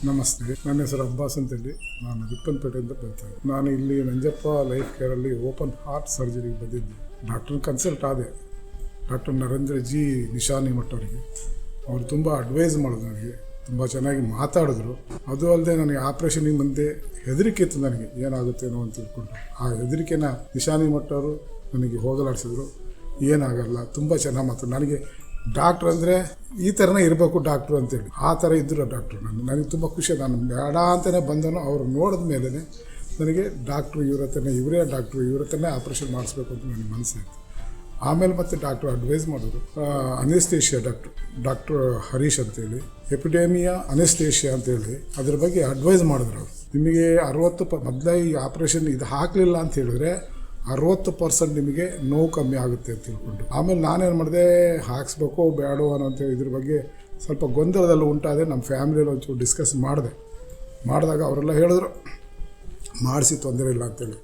ನಮಸ್ತೆ, ನನ್ನ ಹೆಸರು ಅಬ್ಬಾಸ್ ಅಂತೇಳಿ. ನಾನು ವಿಪ್ಪನ್ಪೇಟೆಯಿಂದ ಬರ್ತೀನಿ. ನಾನು ಇಲ್ಲಿ ನಂಜಪ್ಪ ಲೈಫ್ ಕೇರಲ್ಲಿ ಓಪನ್ ಹಾರ್ಟ್ ಸರ್ಜರಿಗೆ ಬಂದಿದ್ದೆ. ಡಾಕ್ಟ್ರನ್ನ ಕನ್ಸಲ್ಟ್ ಆದೆ. ಡಾಕ್ಟರ್ ನರೇಂದ್ರ ಜಿ ನಿಶಾನಿ ಮಠ್ ಅವರಿಗೆ. ಅವರು ತುಂಬ ಅಡ್ವೈಸ್ ಮಾಡಿದ್ರು, ನನಗೆ ತುಂಬ ಚೆನ್ನಾಗಿ ಮಾತಾಡಿದ್ರು. ಅದು ಅಲ್ಲದೆ ನನಗೆ ಆಪ್ರೇಷನಿಗೆ ಮುಂದೆ ಹೆದರಿಕೆ ಇತ್ತು, ನನಗೆ ಏನಾಗುತ್ತೇನೋ ಅಂತ ತಿಳ್ಕೊಂಡು. ಆ ಹೆದರಿಕೆನ ನಿಶಾನಿ ಮಠ್ ಅವರು ನನಗೆ ಹೋಗಲಾಡಿಸಿದ್ರು. ಏನಾಗಲ್ಲ, ತುಂಬ ಚೆನ್ನಾಗಿ ಮಾತು. ನನಗೆ ಡಾಕ್ಟ್ರ್ ಅಂದರೆ ಈ ಥರನೇ ಇರಬೇಕು ಡಾಕ್ಟ್ರು ಅಂತೇಳಿ, ಆ ಥರ ಇದ್ದರು ಡಾಕ್ಟ್ರು. ನನಗೆ ತುಂಬ ಖುಷಿ. ನಾನು ಬೇಡ ಅಂತಲೇ ಬಂದನು. ಅವರು ನೋಡಿದ ಮೇಲೆ ನನಗೆ ಡಾಕ್ಟ್ರು ಇವರೇ ಡಾಕ್ಟ್ರು, ಇವ್ರ ಹತ್ರನೇ ಆಪ್ರೇಷನ್ ಮಾಡಿಸ್ಬೇಕು ಅಂತ ನನಗೆ ಮನಸ್ಸಾಯಿತು. ಆಮೇಲೆ ಮತ್ತೆ ಡಾಕ್ಟ್ರು ಅಡ್ವೈಸ್ ಮಾಡಿದ್ರು. ಅನೆಸ್ಥೇಷಿಯಾ ಡಾಕ್ಟ್ರ್ ಹರೀಶ್ ಅಂತೇಳಿ, ಎಪಿಡೆಮಿಯಾ ಅನೆಸ್ಥೇಷಿಯಾ ಅಂತೇಳಿ ಅದ್ರ ಬಗ್ಗೆ ಅಡ್ವೈಸ್ ಮಾಡಿದ್ರು ಅವರು. ನಿಮಗೆ 60 ಮೊದಲೇ ಈ ಆಪ್ರೇಷನ್ ಇದು ಹಾಕಲಿಲ್ಲ ಅಂತ ಹೇಳಿದ್ರೆ 60% ನಿಮಗೆ ನೋವು ಕಮ್ಮಿ ಆಗುತ್ತೆ ಅಂತ ತಿಳ್ಕೊಂಡು. ಆಮೇಲೆ ನಾನೇನು ಮಾಡಿದೆ, ಹಾಕ್ಸ್ಬೇಕು ಬೇಡೋ ಅನ್ನೋಂಥ ಇದ್ರ ಬಗ್ಗೆ ಸ್ವಲ್ಪ ಗೊಂದಲದಲ್ಲಿ ಉಂಟಾದೆ. ನಮ್ಮ ಫ್ಯಾಮಿಲಿಯಲ್ಲಿ ಒಂಚೂರು ಡಿಸ್ಕಸ್ ಮಾಡಿದಾಗ ಅವರೆಲ್ಲ ಹೇಳಿದ್ರು ಮಾಡಿಸಿ ತೊಂದರೆ ಇಲ್ಲ ಅಂತೇಳಿ.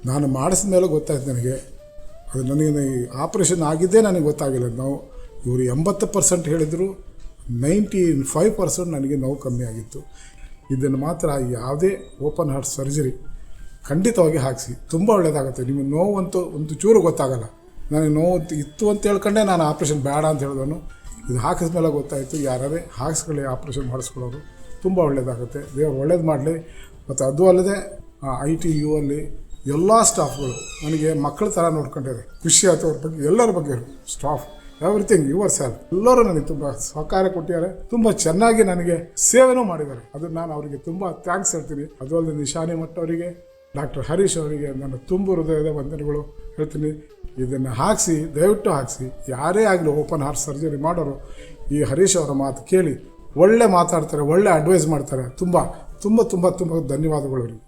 ನಾನು ಮಾಡಿಸಿದ ಮೇಲೆ ಗೊತ್ತಾಯ್ತು ನನಗೆ. ಅದು ನನಗೆ ಆಪ್ರೇಷನ್ ಆಗಿದ್ದೇ ನನಗೆ ಗೊತ್ತಾಗಿಲ್ಲ. ಇವರು 80% ಹೇಳಿದರು, 95% ನನಗೆ ನೋವು ಕಮ್ಮಿ ಆಗಿತ್ತು. ಇದನ್ನು ಮಾತ್ರ ಯಾವುದೇ ಓಪನ್ ಹಾರ್ಟ್ ಸರ್ಜರಿ ಖಂಡಿತವಾಗಿ ಹಾಕಿಸಿ, ತುಂಬ ಒಳ್ಳೆಯದಾಗುತ್ತೆ. ನಿಮಗೆ ನೋವಂತೂ ಒಂದು ಚೂರು ಗೊತ್ತಾಗಲ್ಲ. ನನಗೆ ನೋವು ಇತ್ತು ಅಂತ ಹೇಳ್ಕೊಂಡೆ ನಾನು ಆಪ್ರೇಷನ್ ಬೇಡ ಅಂತ ಹೇಳಿದನು. ಇದು ಹಾಕಿದ ಮೇಲೆ ಗೊತ್ತಾಯಿತು, ಯಾರೇ ಹಾಕ್ಸ್ಕೊಳ್ಳಿ, ಆಪ್ರೇಷನ್ ಮಾಡಿಸ್ಕೊಳ್ಳೋರು ತುಂಬ ಒಳ್ಳೆಯದಾಗುತ್ತೆ. ದೇವರು ಒಳ್ಳೇದು ಮಾಡಲಿ. ಮತ್ತು ಅದು ಅಲ್ಲದೆ ITU ಅಲ್ಲಿ ಎಲ್ಲ ಸ್ಟಾಫ್ಗಳು ನನಗೆ ಮಕ್ಕಳ ಥರ ನೋಡ್ಕೊಂಡಿದ್ದಾರೆ. ಖುಷಿ ಆಯ್ತು ಅವ್ರ ಬಗ್ಗೆ, ಎಲ್ಲರ ಬಗ್ಗೆ ಸ್ಟಾಫ್ ಎವ್ರಿಥಿಂಗ್ ಯುವರ್ ಸೆಲ್ಫ್ ಎಲ್ಲರೂ ನನಗೆ ತುಂಬ ಸಹಕಾರ ಕೊಟ್ಟಿದ್ದಾರೆ. ತುಂಬ ಚೆನ್ನಾಗಿ ನನಗೆ ಸೇವೆನೂ ಮಾಡಿದ್ದಾರೆ. ಅದು ನಾನು ಅವರಿಗೆ ತುಂಬ ಥ್ಯಾಂಕ್ಸ್ ಹೇಳ್ತೀನಿ. ಅದು ಅಲ್ಲದೆ ನಿಶಾನಿ ಮಠ್ ಅವರಿಗೆ, ಡಾಕ್ಟರ್ ಹರೀಶ್ ಅವರಿಗೆ ನನ್ನ ತುಂಬ ಹೃದಯದ ವಂದನೆಗಳು ಹೇಳ್ತೀನಿ. ಇದನ್ನು ಹಾಕಿಸಿ, ದಯವಿಟ್ಟು ಹಾಕಿಸಿ. ಯಾರೇ ಆಗಲಿ ಓಪನ್ ಹಾರ್ಟ್ ಸರ್ಜರಿ ಮಾಡೋರು ಈ ಹರೀಶ್ ಅವರ ಮಾತು ಕೇಳಿ ಒಳ್ಳೆ ಮಾತಾಡ್ತಾರೆ, ಒಳ್ಳೆ ಅಡ್ವೈಸ್ ಮಾಡ್ತಾರೆ. ತುಂಬ ತುಂಬ ತುಂಬ ತುಂಬ ಧನ್ಯವಾದಗಳು ಅವರಿಗೆ.